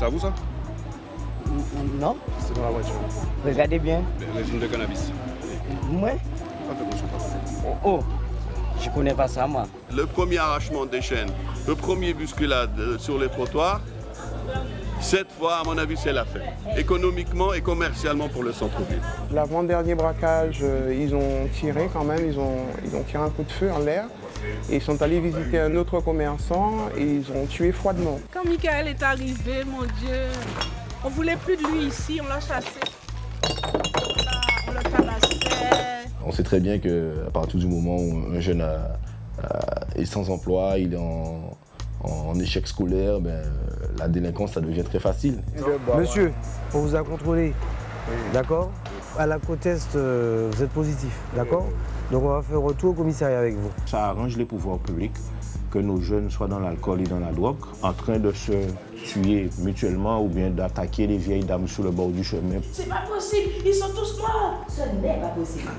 C'est à vous ça? Non. C'est dans la voiture. Regardez bien. Le régime de cannabis. Moi? Pas fait attention, pas fait. Oh, je connais pas ça, moi. Le premier arrachement des chaînes, le premier bousculade sur les trottoirs, cette fois, à mon avis, c'est la fête. Économiquement et commercialement pour le centre-ville. L'avant-dernier braquage, ils ont tiré quand même, ils ont tiré un coup de feu en l'air. Et ils sont allés visiter un autre commerçant et ils ont tué froidement. Quand Michael est arrivé, mon Dieu, on voulait plus de lui ici, on l'a chassé. On le tabassait. On sait très bien qu'à partir du moment où un jeune est sans emploi, il est en échec scolaire, la délinquance, ça devient très facile. Monsieur, on vous a contrôlé, d'accord? À la côte-est, vous êtes positif, d'accord? Donc on va faire retour au commissariat avec vous. Ça arrange les pouvoirs publics que nos jeunes soient dans l'alcool et dans la drogue, en train de se tuer mutuellement ou bien d'attaquer les vieilles dames sur le bord du chemin. C'est pas possible, ils sont tous morts. Ce n'est pas possible.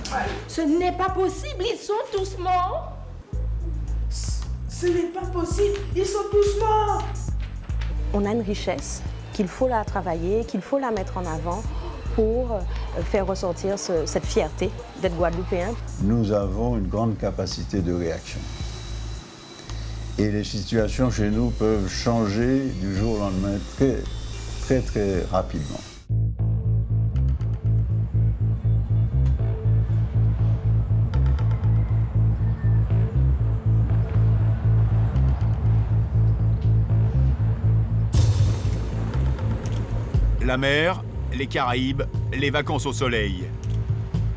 Ce n'est pas possible, ils sont tous morts. Ce n'est pas possible, ils sont tous morts. On a une richesse qu'il faut la travailler, qu'il faut la mettre en avant pour faire ressortir cette fierté d'être guadeloupéen. Nous avons une grande capacité de réaction. Et les situations chez nous peuvent changer du jour au lendemain très rapidement. La mer, les Caraïbes, les vacances au soleil.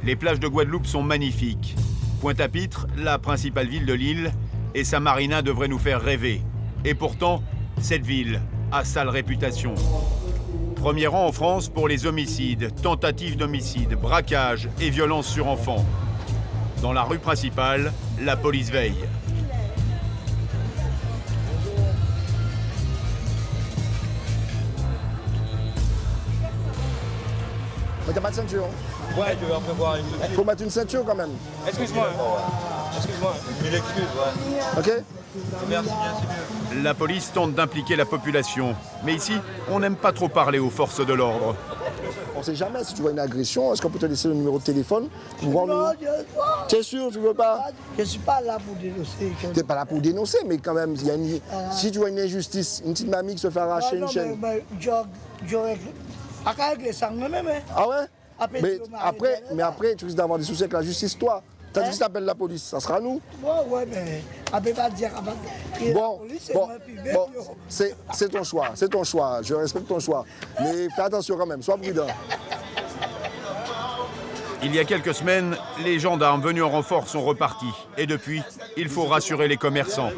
Les plages de Guadeloupe sont magnifiques. Pointe-à-Pitre, la principale ville de l'île, et sa marina devrait nous faire rêver. Et pourtant, cette ville a sale réputation. Premier rang en France pour les homicides, tentatives d'homicide, braquages et violences sur enfants. Dans la rue principale, la police veille. Mais t'as pas de ceinture? Ouais, je vais en prévoir une. Faut mettre une ceinture quand même. Excuse-moi. Excuse-moi. Mille excuses, ouais. Ok? Merci bien, c'est mieux. La police tente d'impliquer la population. Mais ici, on n'aime pas trop parler aux forces de l'ordre. On sait jamais si tu vois une agression, est-ce qu'on peut te laisser le numéro de téléphone? Non, t'es sûr, tu veux pas? Je suis pas là pour dénoncer. T'es pas là pour dénoncer, mais quand même, il y a si tu vois une injustice, une petite mamie qui se fait arracher une chaîne. J'aurais régler ça même. Ah ouais? Mais après, tu risques d'avoir des soucis avec la justice, toi. T'as dit que t'appelles la police, ça sera nous. Ouais, mais on peut pas dire bon, c'est ton choix, je respecte ton choix. Mais fais attention quand même, sois prudent. Il y a quelques semaines, les gendarmes venus en renfort sont repartis. Et depuis, il faut rassurer les commerçants.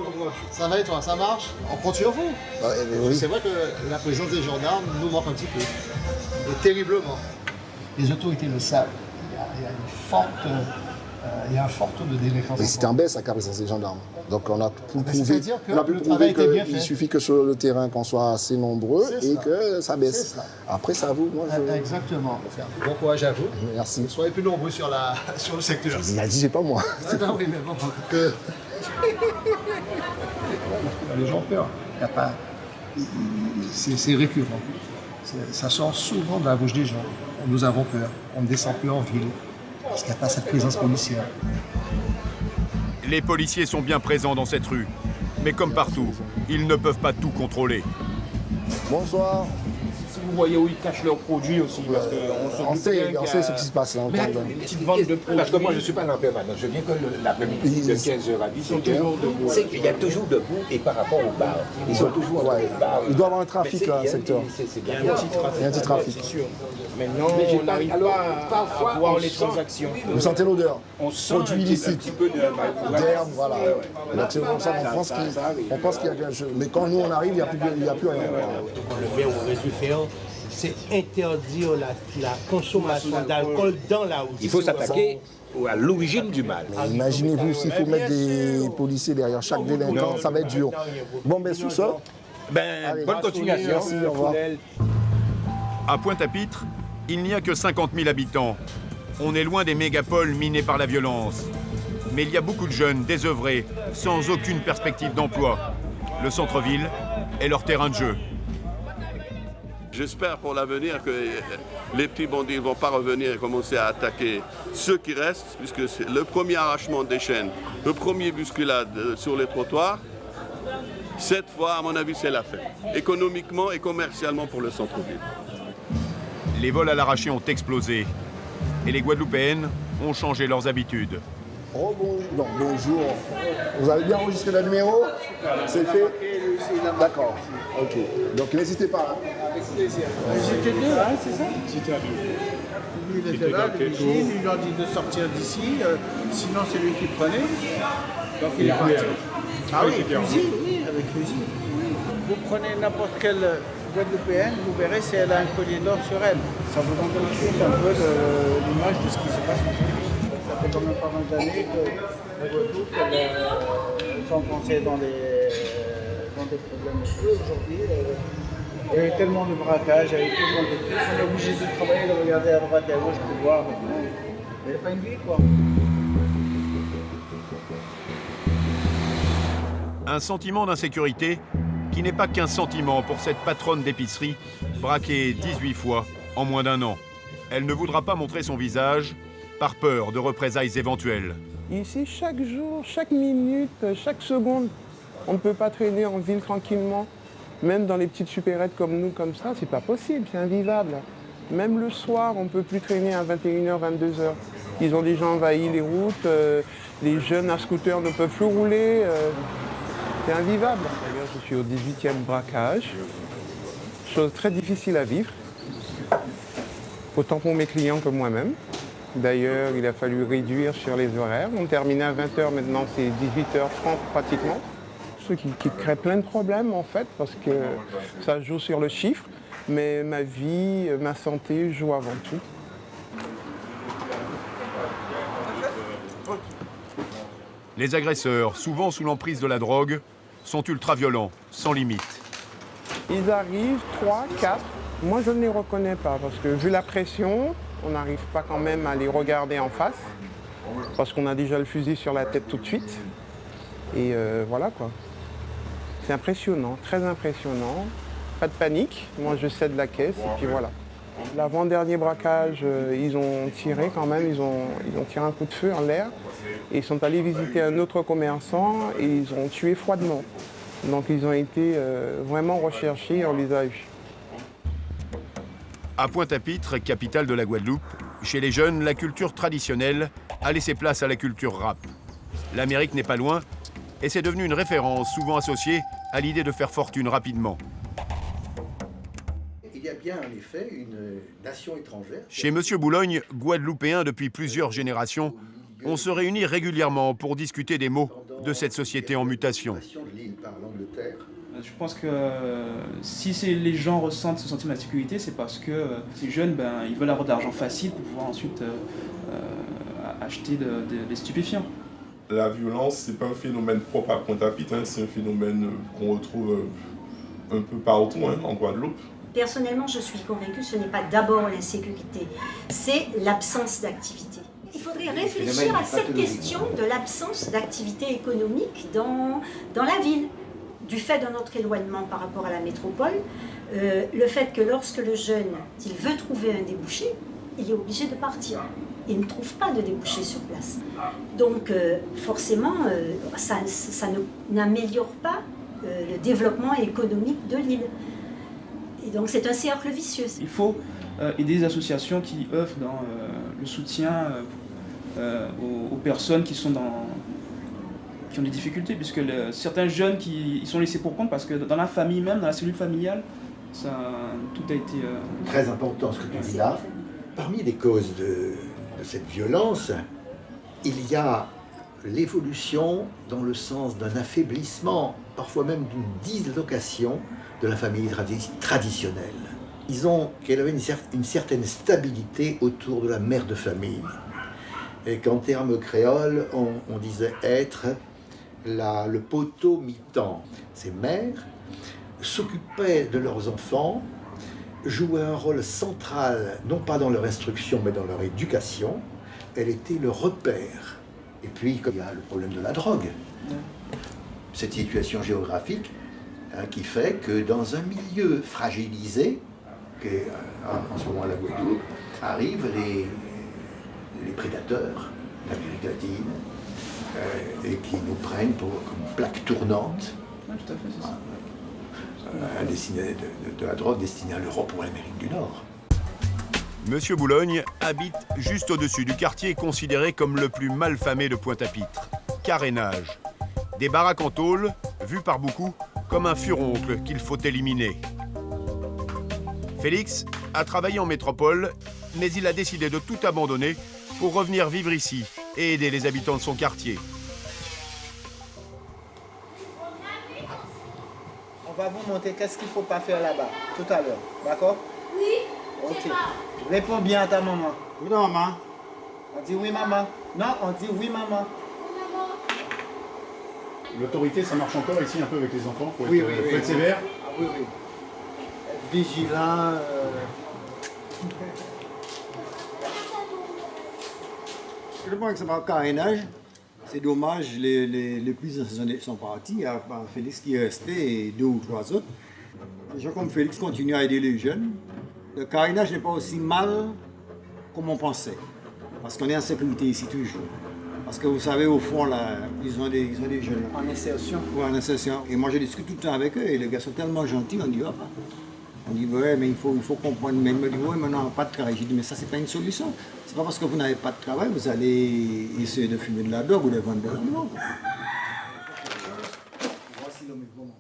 Ça va et toi, ça marche? On compte sur vous. Oui. C'est vrai que la présence des gendarmes nous manque un petit peu. Et terriblement. Les autorités le savent. Il y a un fort taux de délinquance. Mais c'était en baisse la présence des gendarmes. Donc on a pu prouver qu'il suffit que sur le terrain qu'on soit assez nombreux et que ça baisse. Après ça vous, moi je... Exactement. Bon courage à vous. Merci. Soyez plus nombreux sur le secteur. Il a dit c'est pas moi. Non, oui, mais bon. Les gens ont peur. Il y a pas... C'est récurrent. Ça sort souvent de la bouche des gens. Nous avons peur. On ne descend plus en ville. Parce qu'il n'y a pas cette présence policière. Les policiers sont bien présents dans cette rue. Mais comme partout, ils ne peuvent pas tout contrôler. Bonsoir. Si vous voyez où ils cachent leurs produits aussi, parce qu'on on sait ce qui se passe là. Une petite vente de produits. Parce que moi je ne suis pas dans permanence, je viens que l'après-midi de 15h à 17h. Il y a toujours debout et par rapport aux bars. Ils sont toujours en bars. Il doit y avoir un trafic là, secteur. Il y a un petit trafic. C'est sûr. Maintenant, on n'arrive pas à voir les transactions. Vous sentez l'odeur? On sent produit illicite. un petit peu d'herbe, voilà. C'est comme ça qu'on pense qu'il y a quelque chose. Mais quand nous on arrive, il n'y a plus rien. Le maire aurait dû faire, c'est interdire la consommation d'alcool dans la route. Il faut s'attaquer à l'origine du mal. Imaginez-vous s'il faut mettre des policiers derrière chaque délinquant, ça va être dur. Bon, ben sur ça, bonne continuation. Merci, au revoir. À Pointe-à-Pitre, il n'y a que 50 000 habitants. On est loin des mégapoles minés par la violence. Mais il y a beaucoup de jeunes désœuvrés, sans aucune perspective d'emploi. Le centre-ville est leur terrain de jeu. J'espère pour l'avenir que les petits bandits ne vont pas revenir et commencer à attaquer ceux qui restent, puisque c'est le premier arrachement des chaînes, le premier bousculade sur les trottoirs. Cette fois, à mon avis, c'est la fête, économiquement et commercialement pour le centre-ville. Les vols à l'arraché ont explosé et les Guadeloupéennes ont changé leurs habitudes. Oh bonjour. Vous avez bien enregistré le numéro? C'est fait? D'accord. Ok. Donc n'hésitez pas. Avec plaisir. J'étais deux, hein, c'est ça? J'étais à deux. Lui, il était là, le vigile, il leur dit de sortir d'ici, sinon c'est lui qui prenait. Donc il est parti. Ah oui, fusil, oui, avec fusil. Vous prenez n'importe quelle Guadeloupéenne, vous verrez si elle a un collier d'or sur elle. Ça vous donne tout de suite un peu l'image de ce qui se passe aujourd'hui. Ça fait quand même pas mal d'années que la Guadeloupe est enfoncée dans des problèmes. Aujourd'hui, il y avait tellement de braquages, il y avait tellement de trucs, on est obligé de travailler, de regarder à droite et à gauche pour voir. Il n'y a pas une vie, quoi. Un sentiment d'insécurité qui n'est pas qu'un sentiment pour cette patronne d'épicerie, braquée 18 fois en moins d'un an. Elle ne voudra pas montrer son visage par peur de représailles éventuelles. Ici, chaque jour, chaque minute, chaque seconde, on ne peut pas traîner en ville tranquillement. Même dans les petites supérettes comme nous, comme ça, c'est pas possible, c'est invivable. Même le soir, on ne peut plus traîner à 21h, 22h. Ils ont déjà envahi les routes, les jeunes à scooter ne peuvent plus rouler. C'est invivable. D'ailleurs, je suis au 18e braquage. Chose très difficile à vivre, autant pour mes clients que moi-même. D'ailleurs, il a fallu réduire sur les horaires. On terminait à 20h, maintenant c'est 18h30 pratiquement. Ce qui crée plein de problèmes en fait, parce que ça joue sur le chiffre, mais ma vie, ma santé joue avant tout. Les agresseurs, souvent sous l'emprise de la drogue, sont ultra-violents, sans limite. Ils arrivent, 3, 4. Moi, je ne les reconnais pas parce que vu la pression, on n'arrive pas quand même à les regarder en face parce qu'on a déjà le fusil sur la tête tout de suite. Et voilà quoi. C'est impressionnant, très impressionnant. Pas de panique, moi je cède la caisse et puis voilà. L'avant-dernier braquage, ils ont tiré quand même, ils ont tiré un coup de feu en l'air. Et ils sont allés visiter un autre commerçant et ils ont tué froidement. Donc ils ont été vraiment recherchés et on les a eus. À Pointe-à-Pitre, capitale de la Guadeloupe, chez les jeunes, la culture traditionnelle a laissé place à la culture rap. L'Amérique n'est pas loin et c'est devenu une référence souvent associée à l'idée de faire fortune rapidement. Il y a bien en effet une nation étrangère. Chez Monsieur Boulogne, guadeloupéen depuis plusieurs générations, on se réunit régulièrement pour discuter des maux de cette société en mutation. Je pense que si les gens ressentent ce sentiment d'insécurité, c'est parce que ces jeunes, ils veulent avoir de l'argent facile pour pouvoir ensuite acheter des stupéfiants. La violence, ce n'est pas un phénomène propre à Pointe-à-Pitre, c'est un phénomène qu'on retrouve un peu partout en Guadeloupe. Personnellement, je suis convaincue que ce n'est pas d'abord l'insécurité, c'est l'absence d'activité. Il faudrait réfléchir à cette question de l'absence d'activité économique dans la ville. Du fait de notre éloignement par rapport à la métropole, le fait que lorsque le jeune, s'il veut trouver un débouché, il est obligé de partir. Il ne trouve pas de débouché sur place. Donc forcément, ça n'améliore pas le développement économique de l'île. Et donc c'est un cercle vicieux. Il faut aider les associations qui œuvrent dans le soutien aux personnes qui ont des difficultés, puisque certains jeunes ils sont laissés pour compte parce que dans la famille même, dans la cellule familiale, tout a été... Très important ce que tu dis là. Parmi les causes de cette violence, il y a l'évolution dans le sens d'un affaiblissement, parfois même d'une dislocation de la famille traditionnelle. Disons qu'elle avait une certaine stabilité autour de la mère de famille. Et qu'en termes créoles, on disait être le poteau mi-temps. Ces mères s'occupaient de leurs enfants, jouaient un rôle central, non pas dans leur instruction, mais dans leur éducation. Elle était le repère. Et puis, il y a le problème de la drogue. Cette situation géographique qui fait que dans un milieu fragilisé, qu'en ce moment à la Guadeloupe, arrivent les prédateurs d'Amérique latine et qui nous prennent comme plaque tournante de la drogue destinée à l'Europe ou à l'Amérique du Nord. Monsieur Boulogne habite juste au-dessus du quartier considéré comme le plus malfamé de Pointe-à-Pitre, Carénage. Des baraques en tôle, vues par beaucoup comme un furoncle qu'il faut éliminer. Félix a travaillé en métropole, mais il a décidé de tout abandonner pour revenir vivre ici et aider les habitants de son quartier. On va vous montrer qu'est-ce qu'il ne faut pas faire là-bas, tout à l'heure. D'accord? Oui. Ok. Réponds bien à ta maman. Oui, non, maman. On dit oui, maman. Non, on dit oui, maman. L'autorité, ça marche encore ici un peu avec les enfants? Faut Oui, être, faut être sévère? Ah, oui, oui. Être vigilant. Je pense que ça va carénage. C'est dommage, les plus anciens sont partis. Il y a Félix qui est resté et 2 ou 3 autres. Les gens comme Félix continuent à aider les jeunes. Le carénage n'est pas aussi mal comme on pensait. Parce qu'on est en sécurité ici toujours. Parce que vous savez, au fond, là, ils ont des jeunes. En insertion. Oui, en insertion. Et moi, je discute tout le temps avec eux. Et les gars sont tellement gentils, on dit, hop. On dit, ouais, mais il faut comprendre. Mais ils me disent, ouais, mais non, pas de travail. Je dis, mais ça, c'est pas une solution. C'est pas parce que vous n'avez pas de travail, vous allez essayer de fumer de la drogue ou de vendre de la drogue.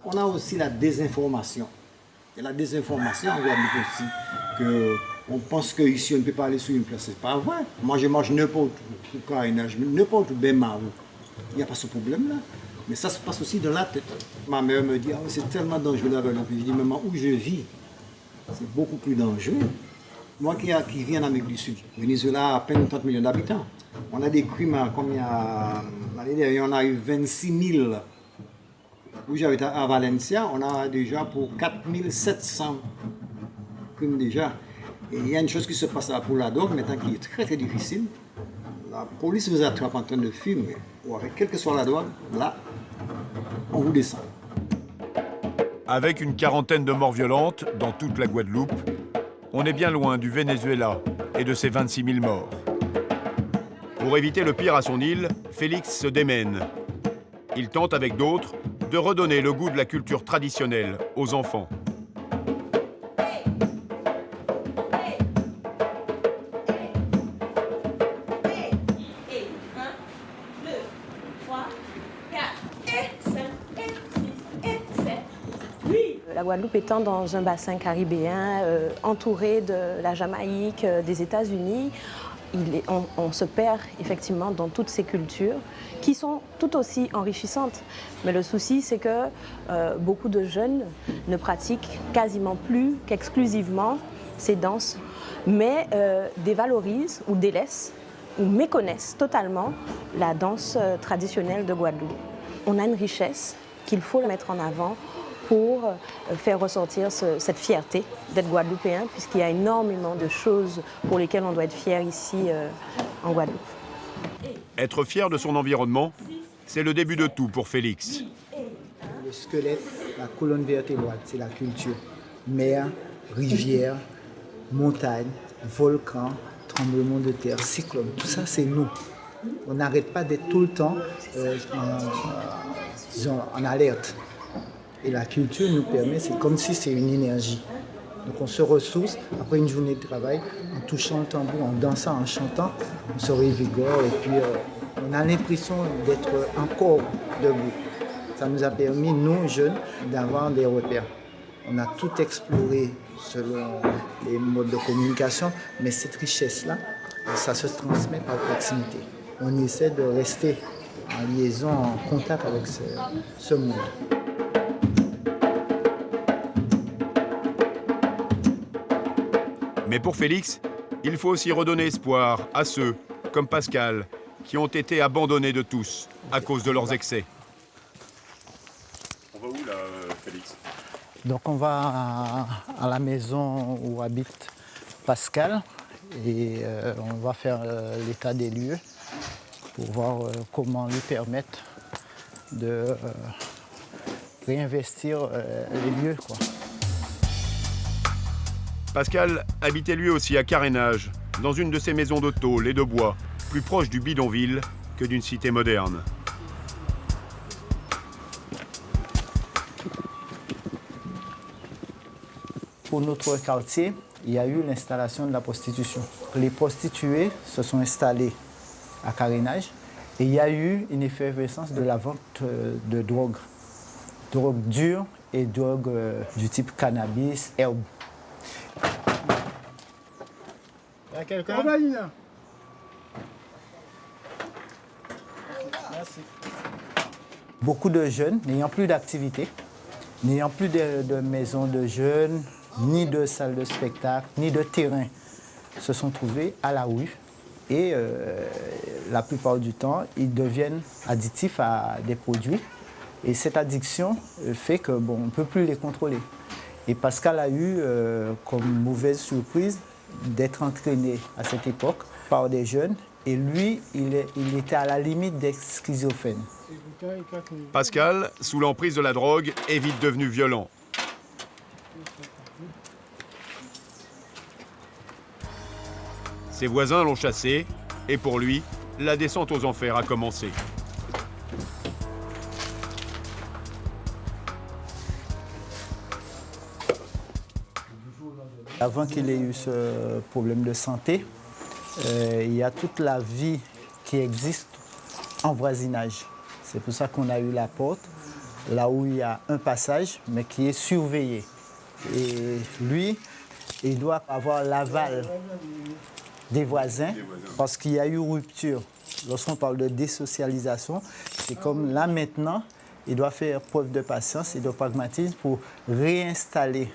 On a aussi la désinformation. Et la désinformation, on voit aussi qu'on pense qu'ici, on ne peut pas aller sur une place. C'est pas vrai. Moi, je mange n'importe où, carénage, n'importe où, ben marou. Il n'y a pas ce problème-là. Mais ça se passe aussi dans la tête. Ma mère me dit, ah, c'est tellement dangereux là-bas. Je dis, maman, où je vis, c'est beaucoup plus dangereux. Moi qui vis en Amérique du Sud, Venezuela a à peine 30 millions d'habitants. On a des crimes, comme il y a l'année dernière, on a eu 26 000. Où j'habite à Valencia, on a déjà pour 4 700 crimes déjà. Et il y a une chose qui se passe là pour la drogue maintenant qui est très très difficile. La police vous attrape en train de fumer, ou avec quelle que soit la drogue, là, on vous descend. Avec une quarantaine de morts violentes dans toute la Guadeloupe, on est bien loin du Venezuela et de ses 26 000 morts. Pour éviter le pire à son île, Félix se démène. Il tente avec d'autres de redonner le goût de la culture traditionnelle aux enfants. La Guadeloupe étant dans un bassin caribéen, entouré de la Jamaïque, des États-Unis, on se perd effectivement dans toutes ces cultures qui sont tout aussi enrichissantes. Mais le souci, c'est que beaucoup de jeunes ne pratiquent quasiment plus qu'exclusivement ces danses, mais dévalorisent ou délaissent ou méconnaissent totalement la danse traditionnelle de Guadeloupe. On a une richesse qu'il faut mettre en avant pour faire ressortir cette fierté d'être guadeloupéen, puisqu'il y a énormément de choses pour lesquelles on doit être fier ici en Guadeloupe. Être fier de son environnement, c'est le début de tout pour Félix. Le squelette, la colonne vertébrale, c'est la culture. Mer, rivière, montagne, volcan, tremblement de terre, cyclone, tout ça c'est nous. On n'arrête pas d'être tout le temps en alerte. Et la culture nous permet, c'est comme si c'est une énergie. Donc on se ressource, après une journée de travail, en touchant le tambour, en dansant, en chantant, on se revigore et puis on a l'impression d'être encore debout. Ça nous a permis, nous jeunes, d'avoir des repères. On a tout exploré selon les modes de communication, mais cette richesse-là, ça se transmet par proximité. On essaie de rester en liaison, en contact avec ce monde. Mais pour Félix, il faut aussi redonner espoir à ceux, comme Pascal, qui ont été abandonnés de tous à cause de leurs excès. On va où là, Félix? Donc on va à la maison où habite Pascal et on va faire l'état des lieux pour voir comment lui permettre de réinvestir les lieux, quoi. Pascal habitait lui aussi à Carénage, dans une de ces maisons de tôle et de bois, plus proche du bidonville que d'une cité moderne. Pour notre quartier, il y a eu l'installation de la prostitution. Les prostituées se sont installées à Carénage et il y a eu une effervescence de la vente de drogue dure et drogue du type cannabis, herbe. Il y a quelqu'un? Merci. Beaucoup de jeunes n'ayant plus d'activité, n'ayant plus de maisons de jeunes, ni de salles de spectacle, ni de terrain, se sont trouvés à la rue. Et la plupart du temps, ils deviennent addictifs à des produits. Et cette addiction fait qu'on ne peut plus les contrôler. Et Pascal a eu comme mauvaise surprise d'être entraîné à cette époque par des jeunes. Et lui, il était à la limite d'être schizophrène. Pascal, sous l'emprise de la drogue, est vite devenu violent. Ses voisins l'ont chassé et pour lui, la descente aux enfers a commencé. Avant qu'il ait eu ce problème de santé, il y a toute la vie qui existe en voisinage. C'est pour ça qu'on a eu la porte, là où il y a un passage, mais qui est surveillé. Et lui, il doit avoir l'aval des voisins, parce qu'il y a eu rupture. Lorsqu'on parle de désocialisation, c'est comme là maintenant, il doit faire preuve de patience et de pragmatisme pour réinstaller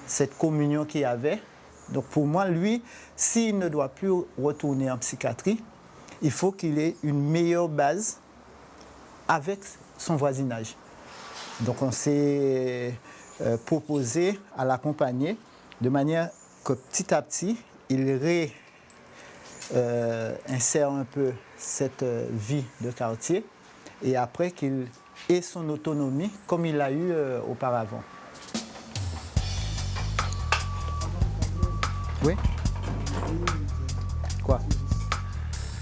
cette communion qu'il y avait. Donc pour moi, lui, s'il ne doit plus retourner en psychiatrie, il faut qu'il ait une meilleure base avec son voisinage. Donc on s'est proposé à l'accompagner de manière que petit à petit, il insère un peu cette vie de quartier et après qu'il ait son autonomie comme il l'a eu auparavant. Oui? Quoi?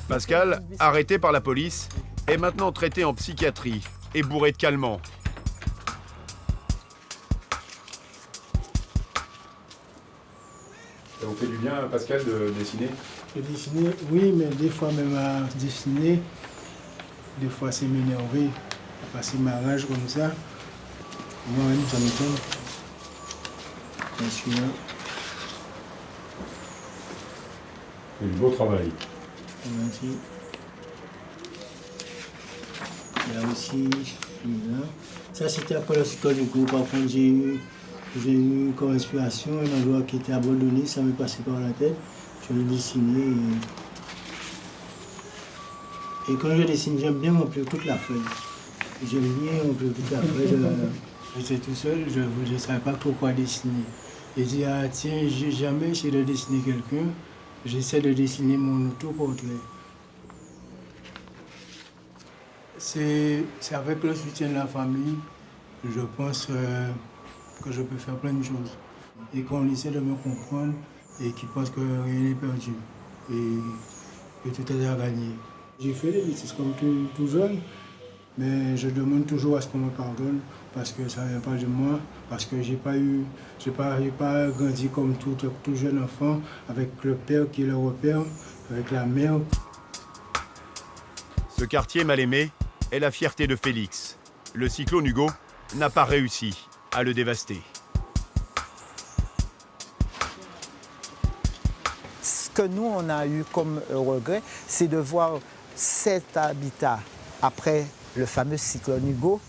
Pascal, arrêté par la police, est maintenant traité en psychiatrie et bourré de calmants. Ça vous fait du bien, Pascal, de dessiner? De dessiner, oui, mais des fois même à dessiner, des fois c'est m'énerver, parce que ma rage comme ça, moi-même ça m'étonne. Je suis là. C'est du beau travail. Merci. Là aussi, je suis là. Ça c'était après le psychologue, par contre j'ai eu comme inspiration un endroit qui était abandonné, ça m'est passé par la tête. Je l'ai dessiné et quand je dessine, j'aime bien remplir toute la feuille. J'aime bien remplir toute la feuille. J'étais tout seul, je ne savais pas pourquoi dessiner. Et j'ai dit, ah tiens, j'ai jamais essayé de dessiner quelqu'un, j'essaie de dessiner mon autoportrait. C'est avec le soutien de la famille, je pense que je peux faire plein de choses. Et qu'on essaie de me comprendre et qui pense que rien n'est perdu et que tout est à gagner. J'ai fait des bêtises comme tout jeune, mais je demande toujours à ce qu'on me pardonne parce que ça ne vient pas de moi, parce que j'ai pas grandi comme tout jeune enfant avec le père qui est le repère, avec la mère. Ce quartier mal aimé est la fierté de Félix. Le cyclone Hugo n'a pas réussi à le dévaster. Ce que nous, on a eu comme regret, c'est de voir cet habitat, après le fameux cyclone Hugo,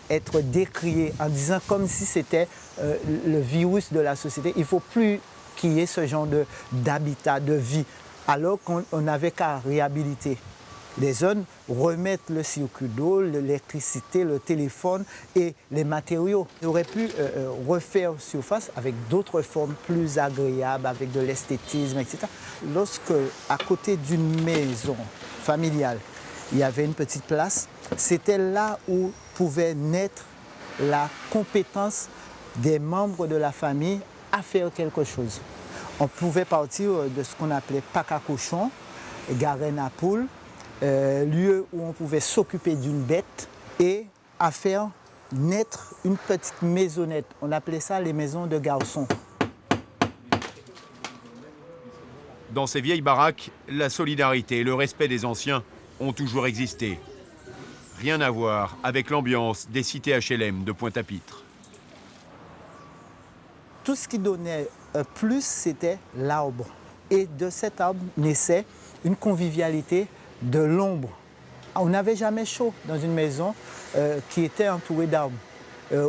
être décrié en disant comme si c'était le virus de la société. Il ne faut plus qu'il y ait ce genre d'habitat, de vie, alors qu'on n'avait qu'à réhabiliter les zones, remettre le circuit d'eau, l'électricité, le téléphone et les matériaux. On aurait pu refaire surface avec d'autres formes plus agréables, avec de l'esthétisme, etc. Lorsque, à côté d'une maison familiale, il y avait une petite place, c'était là où pouvait naître la compétence des membres de la famille à faire quelque chose. On pouvait partir de ce qu'on appelait pack à cochon, garenne à poule, lieu où on pouvait s'occuper d'une bête et à faire naître une petite maisonnette. On appelait ça les maisons de garçons. Dans ces vieilles baraques, la solidarité et le respect des anciens ont toujours existé. Rien à voir avec l'ambiance des cités HLM de Pointe-à-Pitre. Tout ce qui donnait plus, c'était l'arbre. Et de cet arbre naissait une convivialité de l'ombre. On n'avait jamais chaud dans une maison qui était entourée d'arbres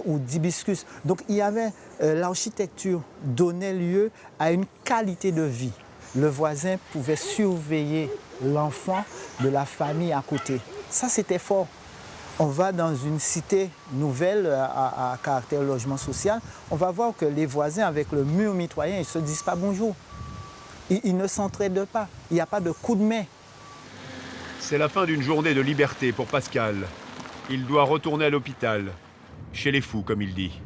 ou d'hibiscus. Donc il y avait l'architecture donnait lieu à une qualité de vie. Le voisin pouvait surveiller l'enfant de la famille à côté. Ça, c'était fort. On va dans une cité nouvelle à caractère logement social, on va voir que les voisins avec le mur mitoyen, ils ne se disent pas bonjour. Ils ne s'entraident pas. Il n'y a pas de coup de main. C'est la fin d'une journée de liberté pour Pascal. Il doit retourner à l'hôpital, chez les fous, comme il dit.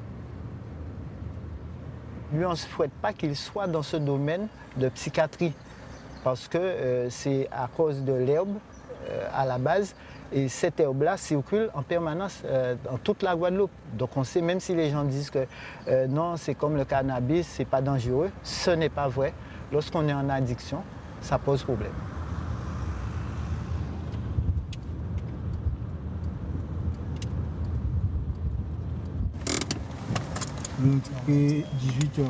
Lui, on ne souhaite pas qu'il soit dans ce domaine de psychiatrie parce que c'est à cause de l'herbe à la base et cette herbe-là circule en permanence dans toute la Guadeloupe. Donc on sait, même si les gens disent que non, c'est comme le cannabis, c'est pas dangereux, ce n'est pas vrai. Lorsqu'on est en addiction, ça pose problème. Et 18h.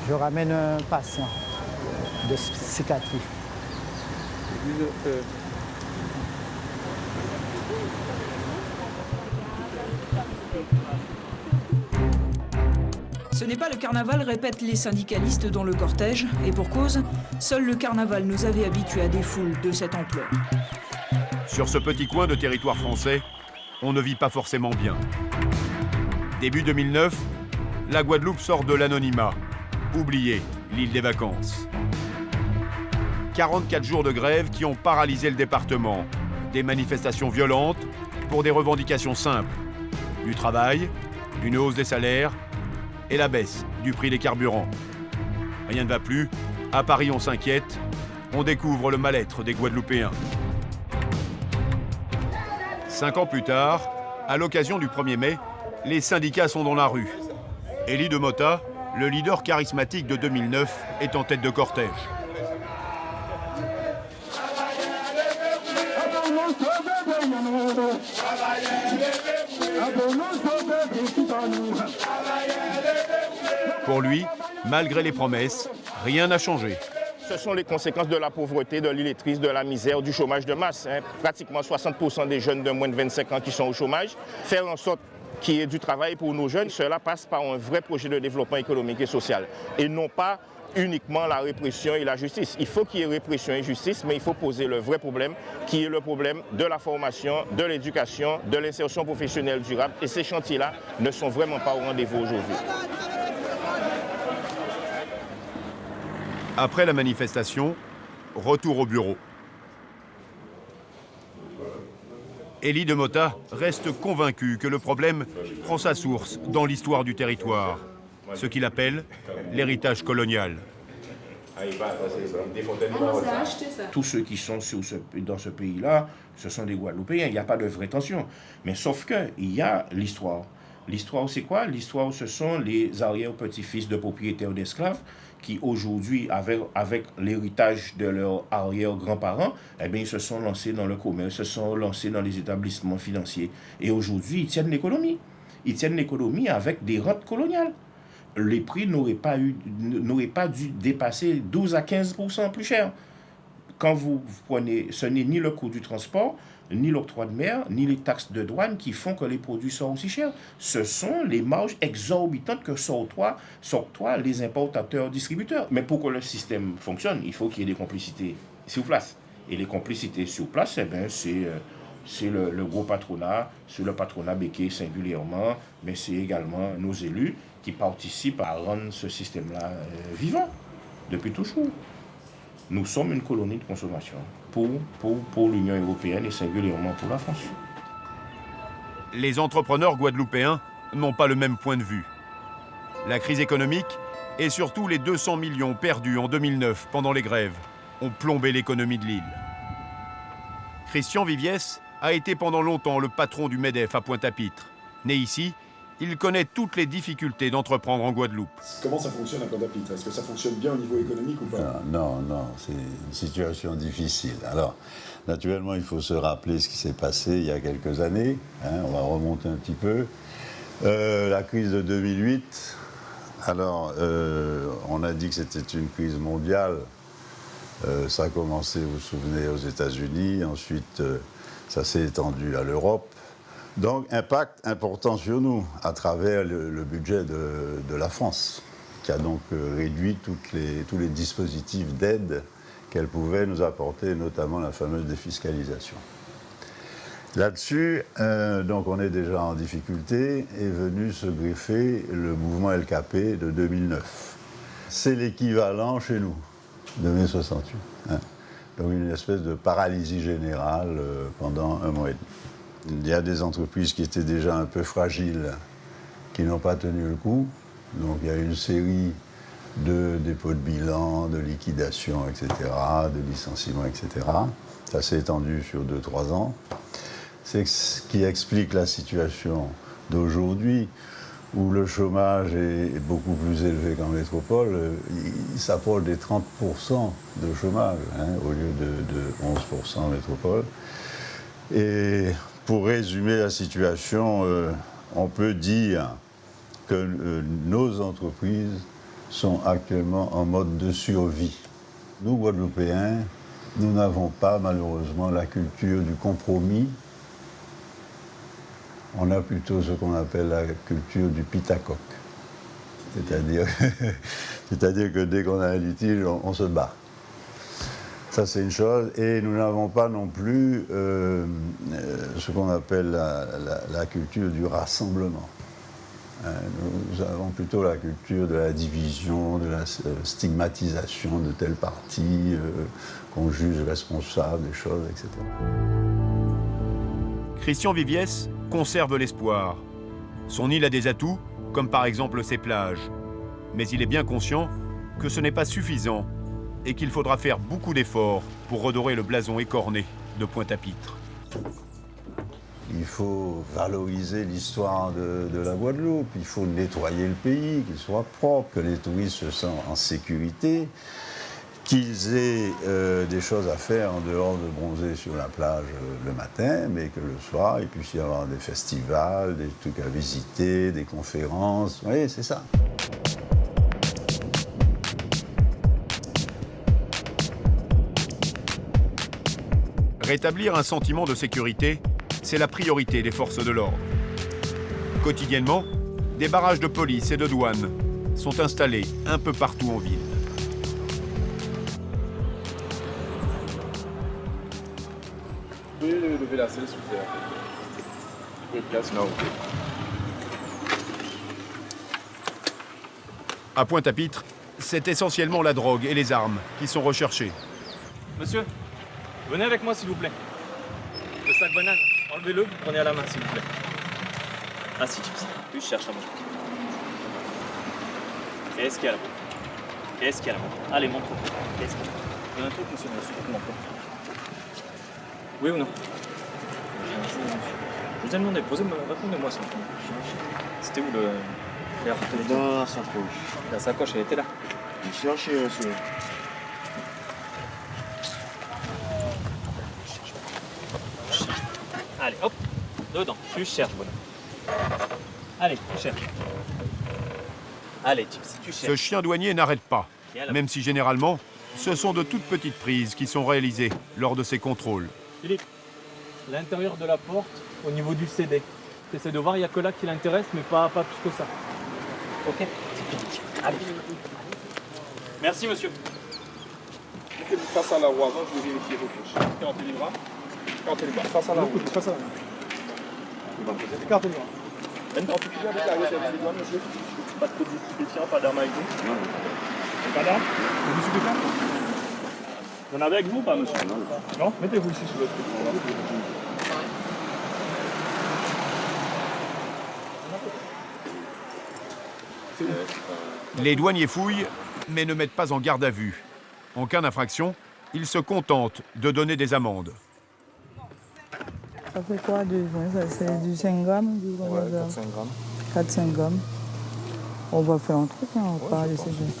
Je ramène un patient de psychiatrie. Ce n'est pas le carnaval, répètent les syndicalistes dans le cortège, et pour cause, seul le carnaval nous avait habitués à des foules de cette ampleur. Sur ce petit coin de territoire français, on ne vit pas forcément bien. Début 2009, la Guadeloupe sort de l'anonymat. Oubliée, l'île des vacances. 44 jours de grève qui ont paralysé le département. Des manifestations violentes pour des revendications simples. Du travail, une hausse des salaires et la baisse du prix des carburants. Rien ne va plus. À Paris, on s'inquiète. On découvre le mal-être des Guadeloupéens. 5 ans plus tard, à l'occasion du 1er mai, les syndicats sont dans la rue. Élie de Mota, le leader charismatique de 2009, est en tête de cortège. Pour lui, malgré les promesses, rien n'a changé. Ce sont les conséquences de la pauvreté, de l'illettrisme, de la misère, du chômage de masse. Pratiquement 60% des jeunes de moins de 25 ans qui sont au chômage. Faire en sorte qu'il y ait du travail pour nos jeunes, cela passe par un vrai projet de développement économique et social. Et non pas uniquement la répression et la justice. Il faut qu'il y ait répression et justice, mais il faut poser le vrai problème, qui est le problème de la formation, de l'éducation, de l'insertion professionnelle durable. Et ces chantiers-là ne sont vraiment pas au rendez-vous aujourd'hui. Après la manifestation, retour au bureau. Élie de Mota reste convaincu que le problème prend sa source dans l'histoire du territoire, ce qu'il appelle l'héritage colonial. Tous ceux qui sont dans ce pays-là, ce sont des Guadeloupéens, il n'y a pas de vraie tension. Mais sauf qu'il y a l'histoire. L'histoire, c'est quoi? L'histoire, ce sont les arrière-petits-fils de propriétaires d'esclaves qui, aujourd'hui, avec l'héritage de leurs arrière-grands-parents, eh bien, ils se sont lancés dans le commerce, se sont lancés dans les établissements financiers. Et aujourd'hui, ils tiennent l'économie. Ils tiennent l'économie avec des rentes coloniales. Les prix n'auraient pas dû dépasser 12 à 15% plus cher. Quand vous prenez, ce n'est ni le coût du transport, ni l'octroi de mer, ni les taxes de douane qui font que les produits sont aussi chers. Ce sont les marges exorbitantes que s'octroient les importateurs-distributeurs. Mais pour que le système fonctionne, il faut qu'il y ait des complicités sur place. Et les complicités sur place, eh bien, c'est le gros patronat, c'est le patronat béquet singulièrement, mais c'est également nos élus qui participent à rendre ce système-là vivant depuis toujours. Nous sommes une colonie de consommation pour l'Union européenne et singulièrement pour la France. Les entrepreneurs guadeloupéens n'ont pas le même point de vue. La crise économique et surtout les 200 millions perdus en 2009 pendant les grèves ont plombé l'économie de l'île. Christian Viviès a été pendant longtemps le patron du MEDEF à Pointe-à-Pitre. Né ici, il connaît toutes les difficultés d'entreprendre en Guadeloupe. Comment ça fonctionne à Pointe-à-Pitre? Est-ce que ça fonctionne bien au niveau économique ou pas? Non, c'est une situation difficile. Alors, naturellement, il faut se rappeler ce qui s'est passé il y a quelques années. On va remonter un petit peu. La crise de 2008, alors, on a dit que c'était une crise mondiale. Ça a commencé, vous vous souvenez, aux États-Unis. Ensuite, ça s'est étendu à l'Europe. Donc, impact important sur nous, à travers le budget de la France, qui a donc réduit tous les dispositifs d'aide qu'elle pouvait nous apporter, notamment la fameuse défiscalisation. Là-dessus, donc on est déjà en difficulté, est venu se greffer le mouvement LKP de 2009. C'est l'équivalent chez nous de mai 68. Donc une espèce de paralysie générale pendant un mois et demi. Il y a des entreprises qui étaient déjà un peu fragiles, qui n'ont pas tenu le coup. Donc il y a une série de dépôts de bilan, de liquidations, etc., de licenciements, etc. Ça s'est étendu sur 2-3 ans. C'est ce qui explique la situation d'aujourd'hui, où le chômage est beaucoup plus élevé qu'en métropole. Il s'approche des 30% de chômage, au lieu de 11% en métropole. Et pour résumer la situation, on peut dire que nos entreprises sont actuellement en mode de survie. Nous, Guadeloupéens, nous n'avons pas malheureusement la culture du compromis. On a plutôt ce qu'on appelle la culture du pitacoque. C'est-à-dire que dès qu'on a un litige, on se bat. Ça, c'est une chose. Et nous n'avons pas non plus ce qu'on appelle la culture du rassemblement. Nous avons plutôt la culture de la division, de la stigmatisation de tel parti, qu'on juge responsable des choses, etc. Christian Viviès conserve l'espoir. Son île a des atouts, comme par exemple ses plages. Mais il est bien conscient que ce n'est pas suffisant et qu'il faudra faire beaucoup d'efforts pour redorer le blason écorné de Pointe-à-Pitre. Il faut valoriser l'histoire de la Guadeloupe, il faut nettoyer le pays, qu'il soit propre, que les touristes se sentent en sécurité, qu'ils aient des choses à faire en dehors de bronzer sur la plage le matin, mais que le soir, il puisse y avoir des festivals, des trucs à visiter, des conférences. Vous voyez, c'est ça. Rétablir un sentiment de sécurité, c'est la priorité des forces de l'ordre. Quotidiennement, des barrages de police et de douane sont installés un peu partout en ville. Vous pouvez lever la selle, s'il vous plaît. Vous pouvez place là, ok. À Pointe-à-Pitre, c'est essentiellement la drogue et les armes qui sont recherchées. Monsieur, venez avec moi s'il vous plaît. Le sac banane, enlevez-le, vous prenez à la main s'il vous plaît. Ah si, Gypsy, je cherche à moi. Qu'est-ce qu'il y a là-bas? Qu'est-ce qu'il y a là-bas? Allez, montre-moi. Qu'est-ce qu'il y a? Il y a un truc, monsieur, oui ou non? Je vous ai demandé, répondez-moi ça. C'était où le... Dans la sacoche. La sacoche, elle était là. Cherchez, monsieur. Allez, hop, dedans, tu cherches, bonhomme. Allez, tu cherches. Allez, si tu cherches. Ce chien douanier n'arrête pas, même si généralement, ce sont de toutes petites prises qui sont réalisées lors de ces contrôles. Philippe, l'intérieur de la porte, au niveau du CD. J'essaie de voir, il n'y a que là qui l'intéresse, mais pas plus que ça. Ok, c'est fini. Allez. Merci, monsieur. Mettez-vous face à la roue avant, je vais vérifier vos poches. 40 livres. 40 livres. Face à la roue. Face à la roue. Il va me poser 40 livres. En particulier avec la réserve des douanes, monsieur. Pas de produits stupéfiants, pas d'armes avec vous. Non. Pas d'armes? Vous stupéfiants? Vous en avez avec vous ou pas, monsieur? Non. Non? Mettez-vous ici sous le truc. Les douaniers fouillent, mais ne mettent pas en garde à vue. En cas d'infraction, ils se contentent de donner des amendes. Ça fait quoi de joints? C'est du 5 grammes? Ouais, 4-5 grammes. 4-5 grammes. On va faire un truc, hein, on va pas laisser juste.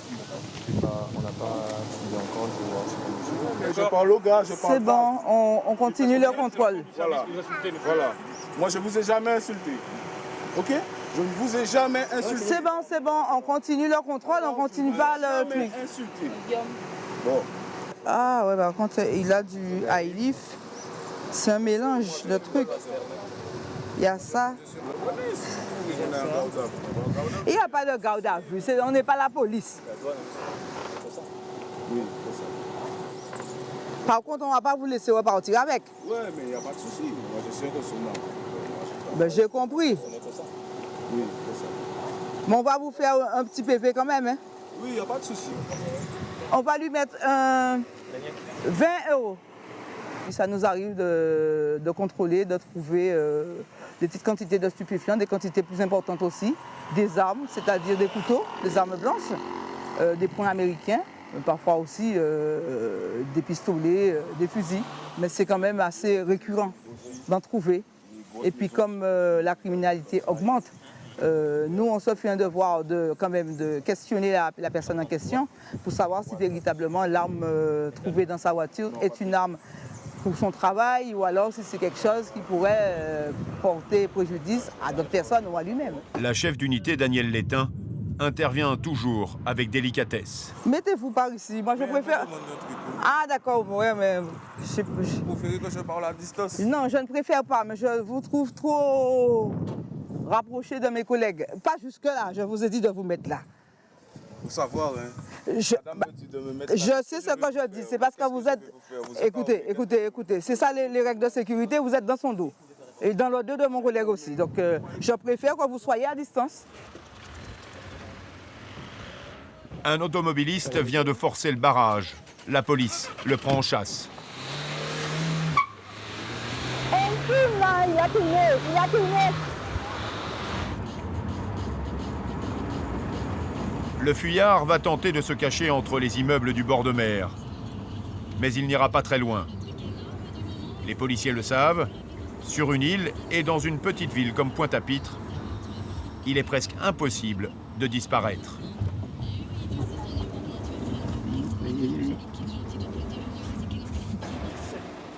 On n'a pas fouillé encore, je vais voir si on je parle au gars, je parle. C'est bon, on continue le contrôle. Voilà. Moi, je ne vous ai jamais insulté. OK? Je ne vous ai jamais insulté. C'est bon, on continue le contrôle, on continue pas le truc. Insulté. Bon. Ah ouais, par contre, il a du high leaf. C'est un mélange de trucs. Il y a ça. Il n'y a pas de garde à vue, on n'est pas la police. Oui, c'est ça. Par contre, on ne va pas vous laisser repartir avec. Oui, mais il n'y a pas de souci. Moi, je suis consommateur. Ben, j'ai compris. Oui, c'est ça. Mais on va vous faire un petit PV quand même. Hein? Oui, il n'y a pas de souci. On va lui mettre 20 €. Et ça nous arrive de contrôler, de trouver des petites quantités de stupéfiants, des quantités plus importantes aussi, des armes, c'est-à-dire des couteaux, des armes blanches, des poings américains, parfois aussi des pistolets, des fusils. Mais c'est quand même assez récurrent d'en trouver. Et puis comme la criminalité augmente, nous, on se fait un devoir quand même de questionner la personne en question pour savoir si véritablement l'arme trouvée dans sa voiture est une arme pour son travail ou alors si c'est quelque chose qui pourrait porter préjudice à d'autres personnes ou à lui-même. La chef d'unité, Danielle Létain, intervient toujours avec délicatesse. Mettez-vous par ici, moi je préfère... Ah d'accord, ouais, mais... Vous préférez que je parle à distance? Non, je ne préfère pas, mais je vous trouve trop rapproché de mes collègues. Pas jusque-là, je vous ai dit de vous mettre là. Pour savoir, hein. Madame me dit de me mettre là. Je sais ce que je dis, c'est parce que vous êtes... Écoutez, c'est ça les règles de sécurité, vous êtes dans son dos. Et dans le dos de mon collègue aussi. Donc je préfère que vous soyez à distance. Un automobiliste vient de forcer le barrage. La police le prend en chasse. Il a tourné. Le fuyard va tenter de se cacher entre les immeubles du bord de mer. Mais il n'ira pas très loin. Les policiers le savent, sur une île et dans une petite ville comme Pointe-à-Pitre, il est presque impossible de disparaître.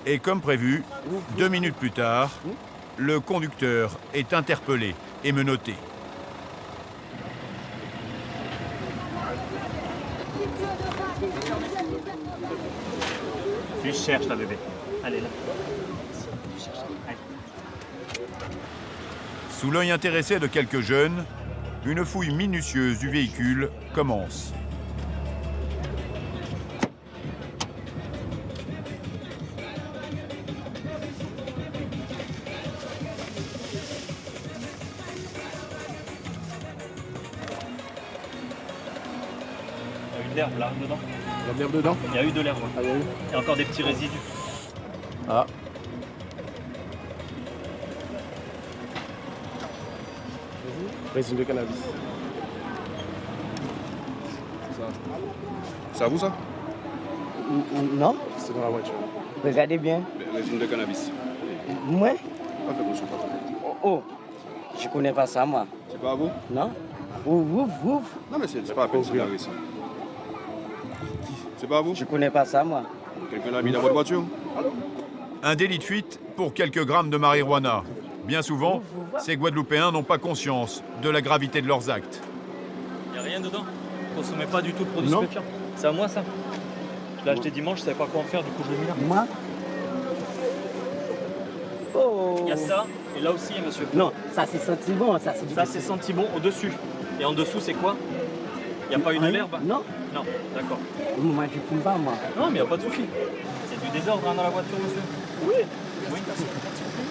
Et comme prévu, 2 minutes plus tard, le conducteur est interpellé et menotté. Tu cherches la bébé. Allez là. Sous l'œil intéressé de quelques jeunes, une fouille minutieuse du véhicule commence. Il y a eu de l'herbe là, dedans. Il y a de l'herbe dedans? Il y a eu de l'herbe. Ah, il y a eu. Il y a encore des petits résidus. Ah. Résine de cannabis. C'est à vous ça? Non. C'est dans la voiture. Regardez bien. Résine de cannabis. Moi? Pas fait monsieur, pas fait. Oh, je connais pas ça moi. C'est pas à vous? Non. Ouf. Non mais c'est pas à peine de regarder ça. C'est pas à vous? Je connais pas ça moi. Quelqu'un l'a mis dans votre voiture? Un délit de fuite pour quelques grammes de marijuana. Bien souvent, ces Guadeloupéens n'ont pas conscience de la gravité de leurs actes. Il n'y a rien dedans. Ne consommez pas du tout de produits stupéfiants. C'est à moi ça. Je l'ai acheté dimanche, je savais pas quoi en faire, du coup je l'ai mis là. Moi? Oh. Il y a ça, et là aussi, monsieur. Non, ça c'est senti bon, ça c'est. Ça c'est senti bon au-dessus. Et en dessous, c'est quoi? Il n'y a pas eu de l'herbe? Non. Non, d'accord. Moi je fume pas moi. Non, mais il n'y a pas de souci. C'est du désordre hein, dans la voiture, monsieur? Oui.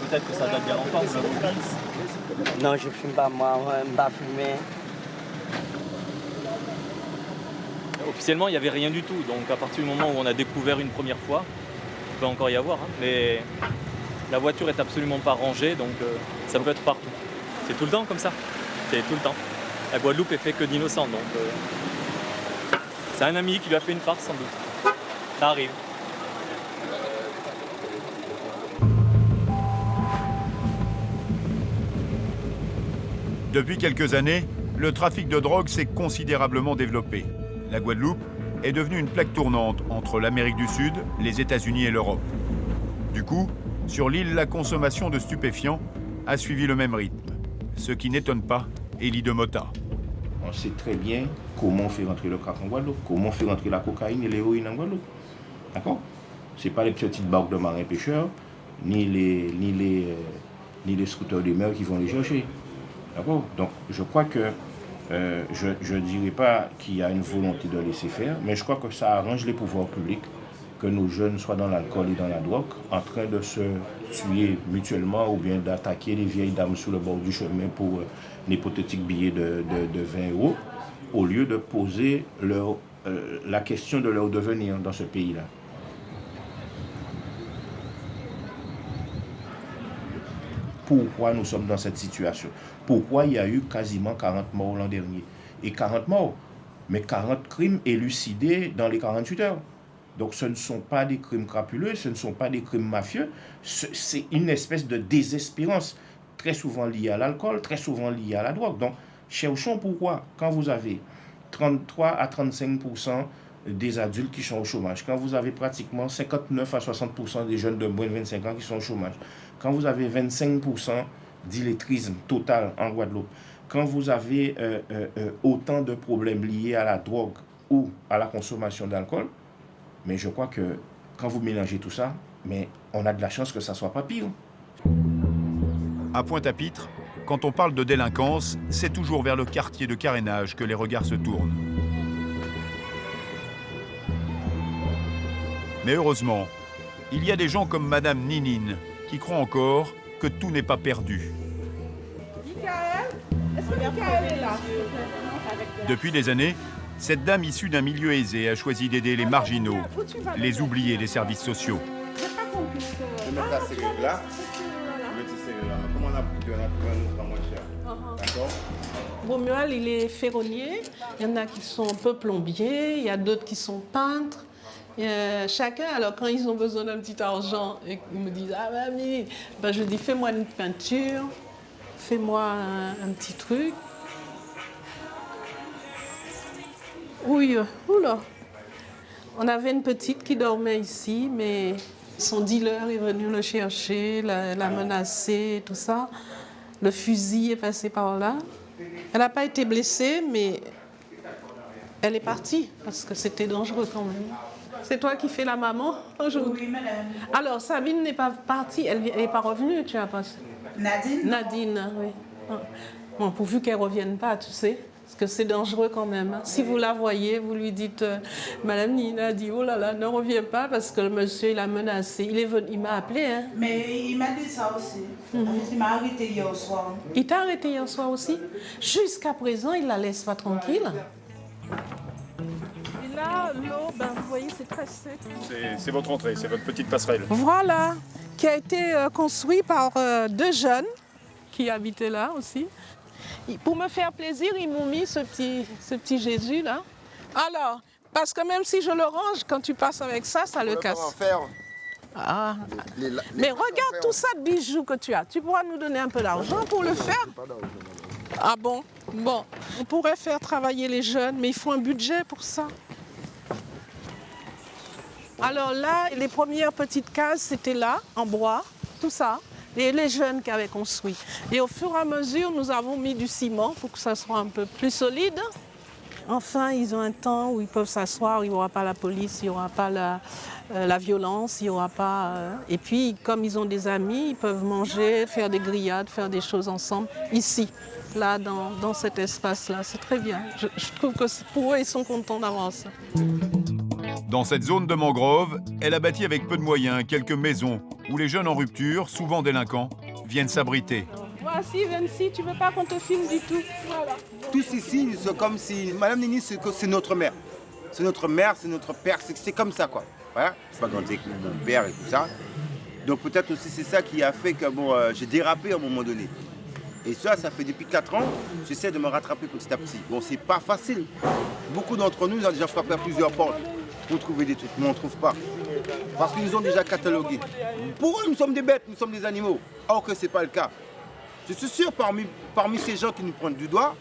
Peut-être que ça date bien longtemps, ça vous. Non, je fume pas moi, je ne pas fumer. Officiellement, il n'y avait rien du tout. Donc à partir du moment où on a découvert une première fois, il peut encore y avoir. Hein, mais la voiture est absolument pas rangée, donc ça peut être partout. C'est tout le temps comme ça. C'est tout le temps. La Guadeloupe est fait que d'innocents, donc c'est un ami qui lui a fait une farce sans doute. Ça arrive. Depuis quelques années, le trafic de drogue s'est considérablement développé. La Guadeloupe est devenue une plaque tournante entre l'Amérique du Sud, les États-Unis et l'Europe. Du coup, sur l'île, la consommation de stupéfiants a suivi le même rythme. Ce qui n'étonne pas Élie de Mota. On sait très bien comment on fait rentrer le crack en Guadeloupe, comment on fait rentrer la cocaïne et l'héroïne en Guadeloupe. D'accord? Ce n'est pas les petites barques de marins pêcheurs, ni les scooters de mer qui vont les chercher. D'accord? Donc je crois que je ne dirais pas qu'il y a une volonté de laisser faire, mais je crois que ça arrange les pouvoirs publics que nos jeunes soient dans l'alcool et dans la drogue, en train de se tuer mutuellement ou bien d'attaquer les vieilles dames sur le bord du chemin pour un hypothétique billet de 20 €, au lieu de poser la question de leur devenir dans ce pays-là. Pourquoi nous sommes dans cette situation? Pourquoi il y a eu quasiment 40 morts l'an dernier? Et 40 morts, mais 40 crimes élucidés dans les 48 heures. Donc ce ne sont pas des crimes crapuleux, ce ne sont pas des crimes mafieux, c'est une espèce de désespérance, très souvent liée à l'alcool, très souvent liée à la drogue. Donc cherchons pourquoi, quand vous avez 33 à 35% des adultes qui sont au chômage, quand vous avez pratiquement 59 à 60% des jeunes de moins de 25 ans qui sont au chômage, quand vous avez 25% d'illettrisme total en Guadeloupe, quand vous avez autant de problèmes liés à la drogue ou à la consommation d'alcool, mais je crois que quand vous mélangez tout ça, mais on a de la chance que ça ne soit pas pire. À Pointe-à-Pitre, quand on parle de délinquance, c'est toujours vers le quartier de carénage que les regards se tournent. Mais heureusement, il y a des gens comme Madame Ninine qui croient encore que tout n'est pas perdu. Michael, est-ce que Michael est là? Depuis des années, cette dame issue d'un milieu aisé a choisi d'aider les marginaux, les oubliés des services sociaux. J'ai pas compris. Je vais mettre la serrure là. Je vais mettre cette serrure là. Comment on a pris un autre moins cher? D'accord? Romuald, il est ferronnier. Il y en a qui sont un peu plombiers, il y a d'autres qui sont peintres. Chacun, alors quand ils ont besoin d'un petit argent, et ils me disent « Ah mamie », ben, je dis « Fais-moi une peinture, fais-moi un petit truc ». Oui, oula. On avait une petite qui dormait ici, mais son dealer est venu le chercher, l'a menacé, tout ça. Le fusil est passé par là. Elle n'a pas été blessée, mais elle est partie, parce que c'était dangereux quand même. C'est toi qui fais la maman aujourd'hui? Oui, madame. Alors, Sabine n'est pas partie, elle n'est pas revenue, tu as passé. Nadine? Nadine, oui. Bon, pourvu qu'elle ne revienne pas, tu sais. Parce que c'est dangereux quand même. Si vous la voyez, vous lui dites Madame Nina a dit oh là là, ne reviens pas parce que le monsieur il a menacé. Il m'a appelé. Hein. Mais il m'a dit ça aussi. Il m'a arrêté hier soir. Il t'a arrêté hier soir aussi? Jusqu'à présent, il ne la laisse pas tranquille. Et là, l'eau, ben, vous voyez, c'est très sec. C'est votre entrée, c'est votre petite passerelle. Voilà, qui a été construit par deux jeunes qui habitaient là aussi. Pour me faire plaisir, ils m'ont mis ce petit Jésus là. Alors, parce que même si je le range, quand tu passes avec ça, ça le casse. Ah. Mais regarde tout ça de bijoux que tu as. Tu pourras nous donner un peu d'argent pour le faire? Ah bon? Bon, on pourrait faire travailler les jeunes, mais il faut un budget pour ça. Alors là, les premières petites cases, c'était là, en bois, tout ça. Et les jeunes qui avaient construit. Et au fur et à mesure, nous avons mis du ciment pour que ça soit un peu plus solide. Enfin, ils ont un temps où ils peuvent s'asseoir, il n'y aura pas la police, il n'y aura pas la violence, il n'y aura pas... Et puis, comme ils ont des amis, ils peuvent manger, faire des grillades, faire des choses ensemble, ici, là, dans cet espace-là. C'est très bien. Je trouve que pour eux, ils sont contents d'avoir ça. Dans cette zone de mangrove, elle a bâti avec peu de moyens quelques maisons où les jeunes en rupture, souvent délinquants, viennent s'abriter. Voici, Vinci, tu veux pas qu'on te filme du tout? Voilà. Tous ici, c'est comme si... Madame Nini, c'est notre mère. C'est notre mère, c'est notre père, c'est comme ça, quoi. Voilà. C'est pas grandi avec mon père et tout ça. Donc peut-être aussi c'est ça qui a fait que bon, j'ai dérapé à un moment donné. Et ça fait depuis 4 ans, j'essaie de me rattraper petit à petit. Bon, c'est pas facile. Beaucoup d'entre nous ont déjà frappé à plusieurs portes pour trouver des trucs, mais on ne trouve pas. Parce qu'ils nous ont déjà catalogués. Pour eux, nous sommes des bêtes, nous sommes des animaux. Or que ce n'est pas le cas. Je suis sûr, parmi ces gens qui nous pointent du doigt,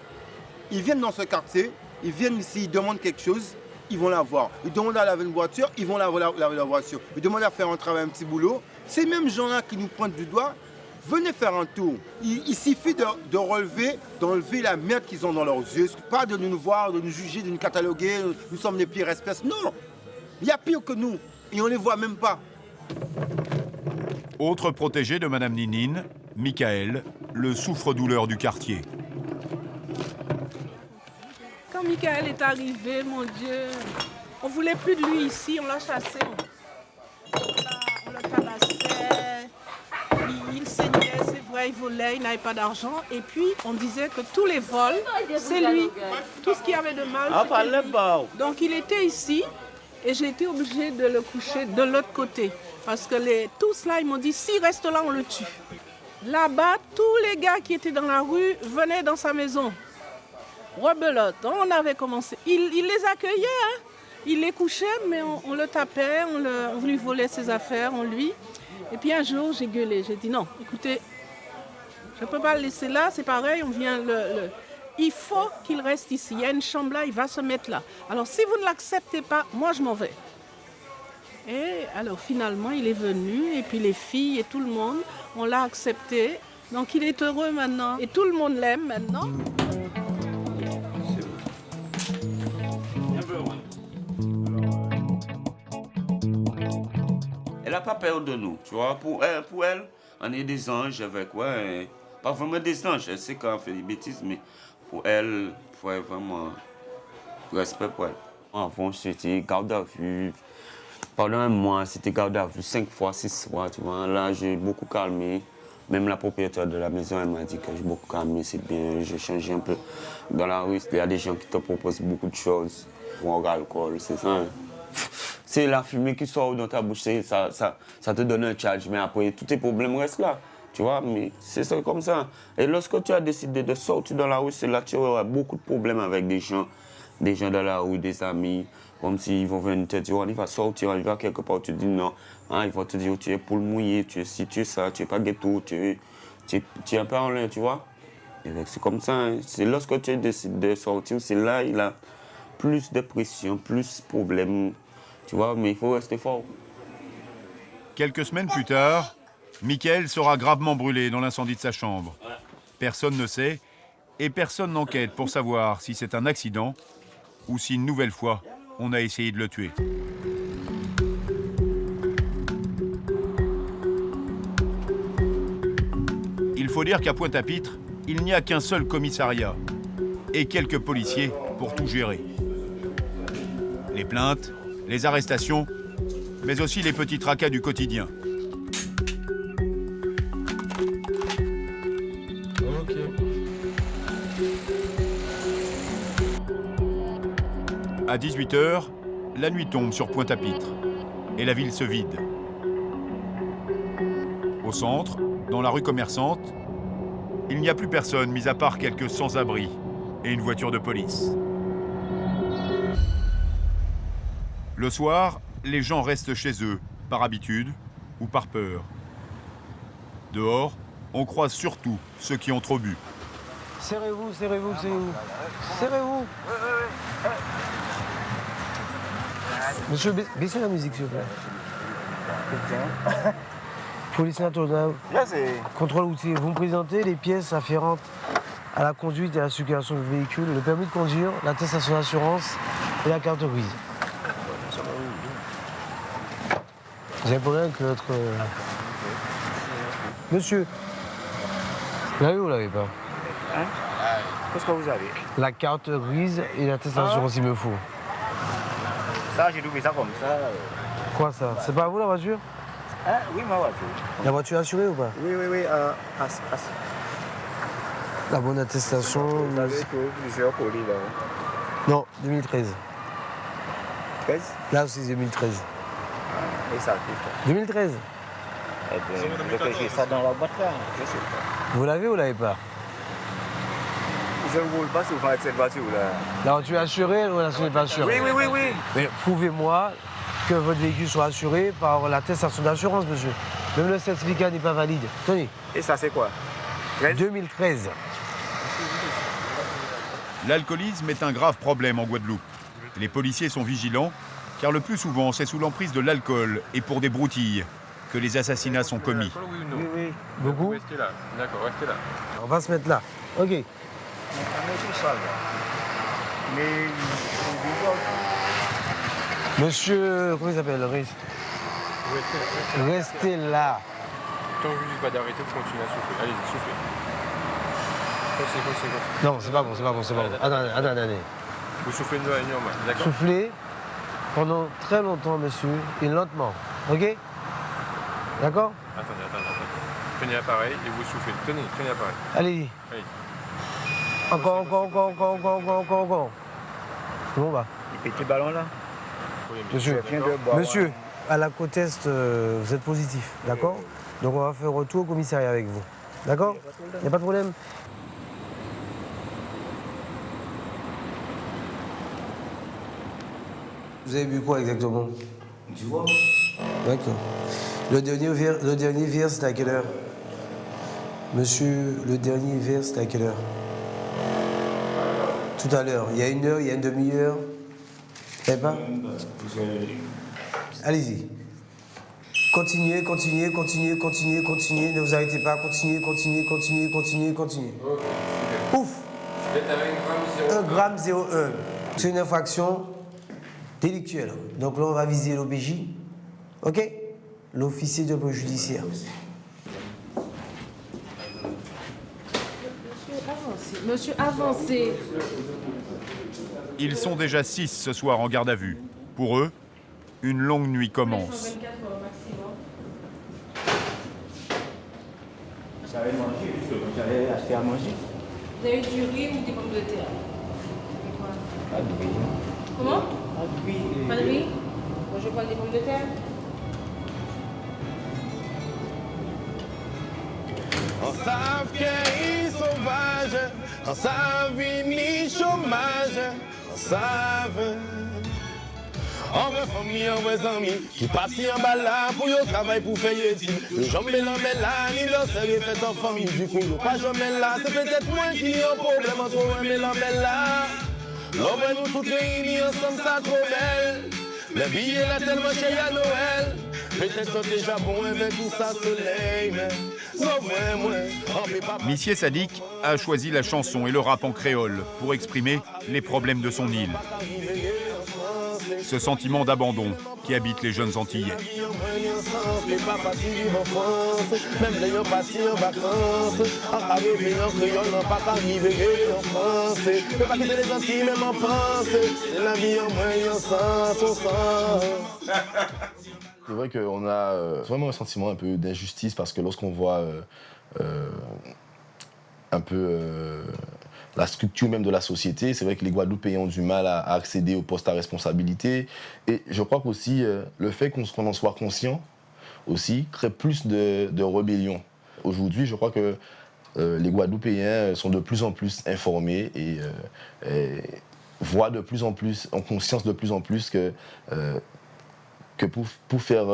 ils viennent dans ce quartier, ils viennent ici, ils demandent quelque chose, ils vont l'avoir. Ils demandent à laver une voiture, ils vont laver la voiture. Ils demandent à faire un travail, un petit boulot. Ces mêmes gens-là qui nous pointent du doigt, venez faire un tour. Il suffit d'enlever la merde qu'ils ont dans leurs yeux. Pas de nous voir, de nous juger, de nous cataloguer, nous sommes les pires espèces. Non, il y a pire que nous et on ne les voit même pas. Autre protégé de Madame Ninine, Michael, le souffre-douleur du quartier. Quand Michael est arrivé, mon Dieu, on ne voulait plus de lui ici, on l'a chassé. On l'a tabassait, il saignait, c'est vrai, il volait, il n'avait pas d'argent. Et puis, on disait que tous les vols, c'est lui. Tout ce qui avait de mal, c'était lui. Donc, il était ici et j'ai été obligée de le coucher de l'autre côté. Parce que tous là, ils m'ont dit, s'il reste là, on le tue. Là-bas, tous les gars qui étaient dans la rue venaient dans sa maison. Rebelote, on avait commencé. Il les accueillait, hein. Il les couchait, mais on le tapait, on lui volait ses affaires, on lui. Et puis un jour, j'ai gueulé, j'ai dit non, écoutez, je ne peux pas le laisser là, c'est pareil, on vient Il faut qu'il reste ici, il y a une chambre là, il va se mettre là. Alors si vous ne l'acceptez pas, moi je m'en vais. Et alors finalement, il est venu, et puis les filles et tout le monde, on l'a accepté. Donc il est heureux maintenant, et tout le monde l'aime maintenant. Elle n'a pas peur de nous, tu vois. Pour elle, on est des anges avec, pas vraiment des anges. Elle sait qu'on fait des bêtises, mais pour elle, il faut vraiment respect pour elle. Avant, c'était garde à vue. Pendant un mois, c'était garde à vue 5 fois, 6 fois, tu vois. Là, j'ai beaucoup calmé. Même la propriétaire de la maison, elle m'a dit que j'ai beaucoup calmé, c'est bien, j'ai changé un peu. Dans la rue, il y a des gens qui te proposent beaucoup de choses. Pour l'alcool, c'est ça. Hein? C'est la fumée qui sort dans ta bouche, ça te donne un charge, mais après, tous tes problèmes restent là, tu vois, mais c'est ça comme ça. Et lorsque tu as décidé de sortir dans la rue, c'est là que tu auras beaucoup de problèmes avec des gens dans la rue, des amis, comme s'ils vont venir te dire, on va sortir, on va quelque part, tu dis non, hein, ils vont te dire, tu es poule mouillée, tu es ci, tu es ça, tu es pas ghetto, tu es un peu en l'air, tu vois. Et c'est comme ça, hein. C'est lorsque tu décides de sortir, c'est là il a plus de pression, plus de problèmes. Tu vois, mais il faut rester fort. Quelques semaines plus tard, Michael sera gravement brûlé dans l'incendie de sa chambre. Personne ne sait et personne n'enquête pour savoir si c'est un accident ou si une nouvelle fois, on a essayé de le tuer. Il faut dire qu'à Pointe-à-Pitre, il n'y a qu'un seul commissariat et quelques policiers pour tout gérer. Les plaintes, les arrestations, mais aussi les petits tracas du quotidien. Ok. À 18h, la nuit tombe sur Pointe-à-Pitre et la ville se vide. Au centre, dans la rue commerçante, il n'y a plus personne, mis à part quelques sans-abri et une voiture de police. Le soir, les gens restent chez eux, par habitude ou par peur. Dehors, on croise surtout ceux qui ont trop bu. Serrez-vous, serrez-vous, serrez-vous. Serrez-vous. Monsieur, baissez la musique, s'il vous plaît. Police nationale. Contrôle routier. Vous me présentez les pièces afférentes à la conduite et à la circulation du véhicule, le permis de conduire, l'attestation d'assurance et la carte grise. J'ai pour rien que notre... Monsieur, vous l'avez ou vous l'avez pas? Hein? Qu'est-ce que vous avez? La carte grise et l'attestation s'il me faut. Ça, j'ai trouvé ça comme ça. Quoi ça? C'est pas vous la voiture? Hein? Oui, ma voiture. La voiture assurée ou pas? Oui. La bonne attestation. Vous avez plusieurs colis là. Non, 2013. 13? Là aussi 2013. Et ça coûte? 2013. Eh bien, j'ai ça dans la boîte là. Je sais pas. Vous l'avez ou vous l'avez pas? Je ne roule pas souvent avec cette voiture-là. La voiture est assurée, ou la voiture n'est pas assurée? Oui. Mais prouvez-moi que votre véhicule soit assuré par l'attestation d'assurance, monsieur. Même le certificat n'est pas valide. Tenez. Et ça, c'est quoi? 2013. L'alcoolisme est un grave problème en Guadeloupe. Les policiers sont vigilants, car le plus souvent, c'est sous l'emprise de l'alcool et pour des broutilles que les assassinats sont commis. Oui. Beaucoup? Restez là. D'accord, restez là. On va se mettre là. OK. Monsieur, comment il s'appelle? Restez là. Tant que je ne dis pas d'arrêter, vous continuez à souffler. Allez-y, soufflez. Continuez. Non, c'est pas bon. Attendez. Vous soufflez de normal, d'accord? Soufflez pendant très longtemps, monsieur, et lentement. OK? D'accord? Attendez. Tenez l'appareil et vous soufflez. Tenez l'appareil. Allez-y. Encore. C'est bon, va. Et petit ballon là? Monsieur, à la côte Est, vous êtes positif, d'accord? Donc on va faire retour au commissariat avec vous. D'accord? Il n'y a pas de problème? Vous avez bu quoi exactement? Du rhum. D'accord. Le dernier verre, c'était à quelle heure? Monsieur, le dernier verre, c'était à quelle heure? Tout à l'heure. Il y a une heure, il y a une demi-heure? Vous savez pas? Allez-y. Continuez. Ne vous arrêtez pas. Continuez. Ouf! 1,01 g. C'est une infraction délictuelle. Donc là, on va viser l'OPJ. OK? L'officier de police judiciaire. Monsieur, avancez. Ils sont déjà 6 ce soir en garde à vue. Pour eux, une longue nuit commence. Vous avez mangé, vous avez acheté à manger? Vous avez du riz ou des pommes de terre? Pas de riz. Comment? Pas de riz. Pas de riz? Moi, je prends des pommes de terre. On savent qu'il est sauvage, on savent ni chômage, on savent. On veut famille, on veut amis, qui passent en bas là pour y travailler pour faire études. Le jambes l'homme là, ni l'on serait fait en famille, du coup, nous pas jamais là. C'est peut-être moi qui ai un problème entre moi et l'homme là. L'homme nous toutes réunis ensemble, ça trop belle. Le billet là tellement cher à Noël. Peut-être déjà bon avec tout ça soleil, mais non, moi, on peut pas. Missier Sadik a choisi la chanson et le rap en créole pour exprimer les problèmes de son île. Ce sentiment d'abandon qui habite les jeunes Antillais. Même les gens partis en vacances, en arrivé en créole, n'ont pas arrivé en France. Ne pas quitter les Antilles, même en France. C'est la vie en moyen sens, au sens. C'est vrai qu'on a vraiment un sentiment un peu d'injustice parce que lorsqu'on voit un peu la structure même de la société, c'est vrai que les Guadeloupéens ont du mal à accéder aux postes à responsabilité. Et je crois qu'aussi le fait qu'on en soit conscient aussi crée plus de rébellion. Aujourd'hui, je crois que les Guadeloupéens sont de plus en plus informés et voient de plus en plus, ont conscience de plus en plus que pour faire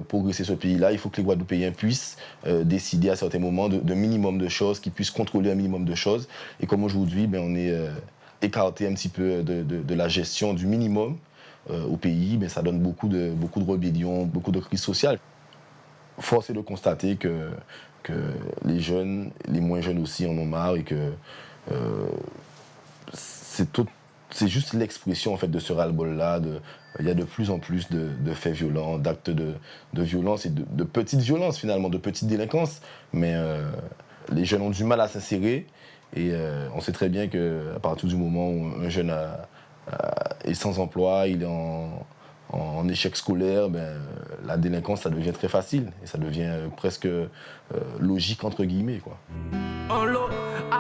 progresser ce pays-là, il faut que les Guadeloupéens puissent décider à certains moments de minimum de choses, qu'ils puissent contrôler un minimum de choses. Et comme aujourd'hui, on est écarté un petit peu de la gestion du minimum au pays, ça donne beaucoup de rébellions, beaucoup de crises sociales. Force est de constater que les jeunes, les moins jeunes aussi en ont marre et que c'est juste l'expression en fait, de ce ras-le-bol-là. Il y a de plus en plus de faits violents, d'actes de violence et de petites violences finalement, de petites délinquances. Mais les jeunes ont du mal à s'insérer et on sait très bien qu'à partir du moment où un jeune est sans emploi, il est en échec scolaire, la délinquance ça devient très facile et ça devient presque logique entre guillemets, quoi. En l'eau,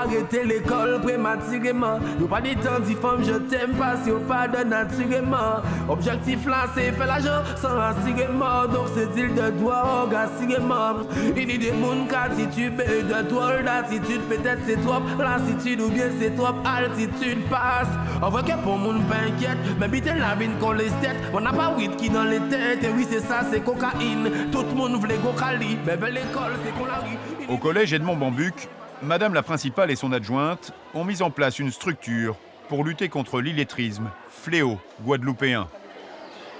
arrêter l'école prématurément. Nous pas des temps dit femme je t'aime pas si on pas de naturellement. Objectif là c'est faire l'argent sans assurément. Donc c'est il de toi assurément. Il y a des monde qui attitude de toi l'attitude peut-être c'est trop lassitude ou bien c'est trop altitude passe. On voit que pour monde pas inquiète, mais vite la vie qu'on les têtes. On n'a pas weed qui dans les têtes et oui c'est ça c'est cocaïne. Tout le monde voulait go Cali, mais vers l'école c'est qu'on la rit. Au collège Edmond Bambuc, Madame la principale et son adjointe ont mis en place une structure pour lutter contre l'illettrisme, fléau guadeloupéen.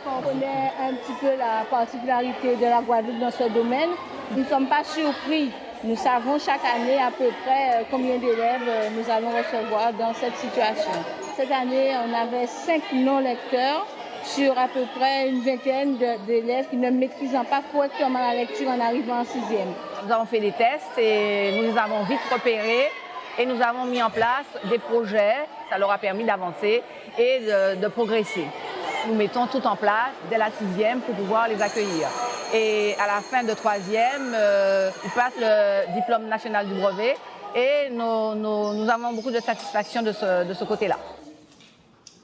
On connaît un petit peu la particularité de la Guadeloupe dans ce domaine. Nous ne sommes pas surpris. Nous savons chaque année à peu près combien d'élèves nous allons recevoir dans cette situation. Cette année, on avait 5 non-lecteurs sur à peu près une vingtaine d'élèves qui ne maîtrisant pas correctement la lecture en arrivant en 6e. Nous avons fait des tests et nous les avons vite repérés et nous avons mis en place des projets. Ça leur a permis d'avancer et de progresser. Nous mettons tout en place dès la 6e pour pouvoir les accueillir. Et à la fin de 3e, ils passent le diplôme national du brevet et nous avons beaucoup de satisfaction de ce côté-là.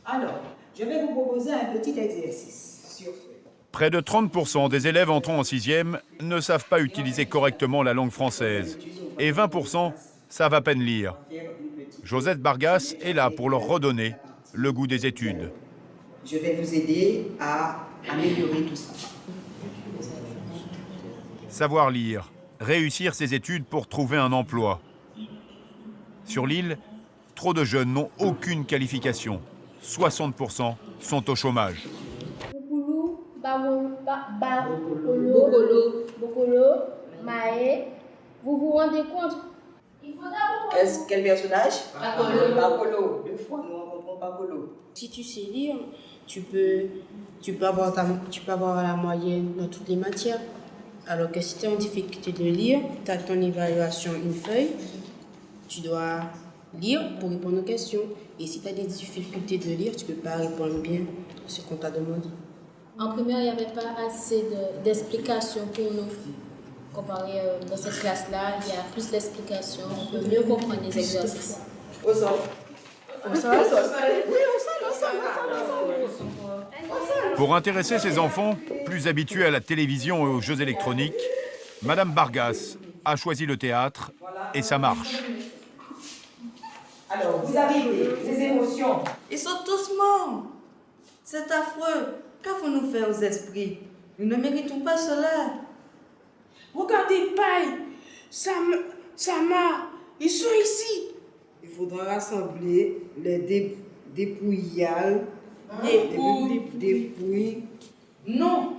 Alors, je vais vous proposer un petit exercice sur ce. Près de 30% des élèves entrant en 6e ne savent pas utiliser correctement la langue française. Et 20% savent à peine lire. Josette Bargas est là pour leur redonner le goût des études. Je vais vous aider à améliorer tout ça. Savoir lire, réussir ses études pour trouver un emploi. Sur l'île, trop de jeunes n'ont aucune qualification. 60% sont au chômage. Bokolo, Maé, vous vous rendez compte? Quel personnage? Bakolo. Deux fois, nous rencontrons Bakolo. Si tu sais lire, tu peux avoir la moyenne dans toutes les matières. Alors que si tu es en difficulté de lire, tu as ton évaluation, une feuille, tu dois lire pour répondre aux questions. Et si tu as des difficultés de lire, tu ne peux pas répondre bien à ce qu'on t'a demandé. En primaire, il n'y avait pas assez d'explications pour nous. Comparé dans cette classe-là, il y a plus d'explications, on peut mieux comprendre les exercices. Au sol. Au sol? Oui, au sol. Pour intéresser ses enfants, plus habitués à la télévision et aux jeux électroniques, Madame Bargas a choisi le théâtre et ça marche. Alors, vous arrivez, les émotions. Ils sont tous morts. C'est affreux. Qu'avons-nous fait aux esprits? Nous ne méritons pas cela. Regardez, Paille, Sama, ils sont ici. Il faudra rassembler les dépouilles. Dépouilles. Non,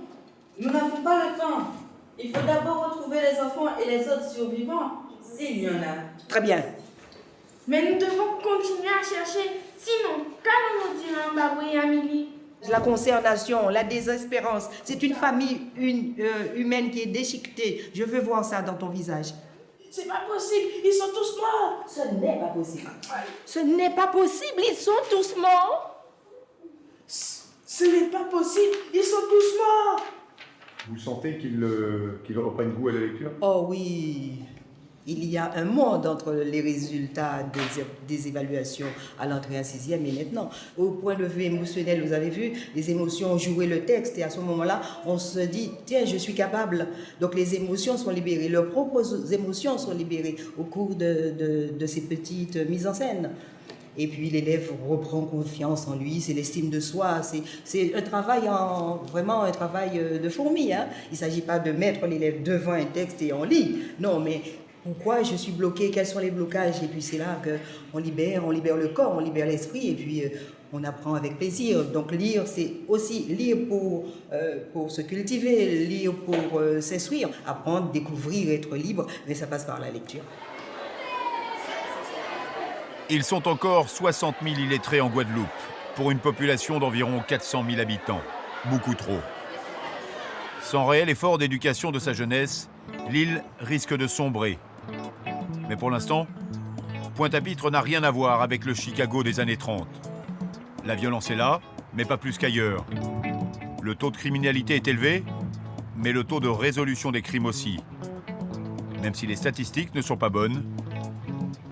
nous n'avons pas le temps. Il faut d'abord retrouver les enfants et les autres survivants, s'il y en a. Très bien. Mais nous devons continuer à chercher. Sinon, qu'allons-nous dire à Mbaboui et Amélie? La consternation, la désespérance, c'est une famille humaine qui est déchiquetée. Je veux voir ça dans ton visage. C'est pas possible, ils sont tous morts. Ce n'est pas possible. Ce n'est pas possible, ils sont tous morts. Ce n'est pas possible, ils sont tous morts. Vous sentez qu'ils reprennent goût à la lecture? Oh oui, il y a un monde entre les résultats des évaluations à l'entrée en 6e et maintenant. Au point de vue émotionnel, vous avez vu, les émotions ont joué le texte et à ce moment-là, on se dit, tiens, je suis capable. Donc les émotions sont libérées, leurs propres émotions sont libérées au cours de ces petites mises en scène. Et puis l'élève reprend confiance en lui, c'est l'estime de soi, c'est un travail, vraiment un travail de fourmi. Hein. Il ne s'agit pas de mettre l'élève devant un texte et on lit. Non, mais pourquoi je suis bloqué, quels sont les blocages? Et puis c'est là qu'on libère le corps, on libère l'esprit et puis on apprend avec plaisir. Donc lire, c'est aussi lire pour se cultiver, lire pour s'instruire, apprendre, découvrir, être libre, mais ça passe par la lecture. Ils sont encore 60 000 illettrés en Guadeloupe, pour une population d'environ 400 000 habitants. Beaucoup trop. Sans réel effort d'éducation de sa jeunesse, l'île risque de sombrer. Mais pour l'instant, Pointe-à-Pitre n'a rien à voir avec le Chicago des années 30. La violence est là, mais pas plus qu'ailleurs. Le taux de criminalité est élevé, mais le taux de résolution des crimes aussi. Même si les statistiques ne sont pas bonnes,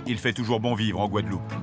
Il fait toujours bon vivre en Guadeloupe.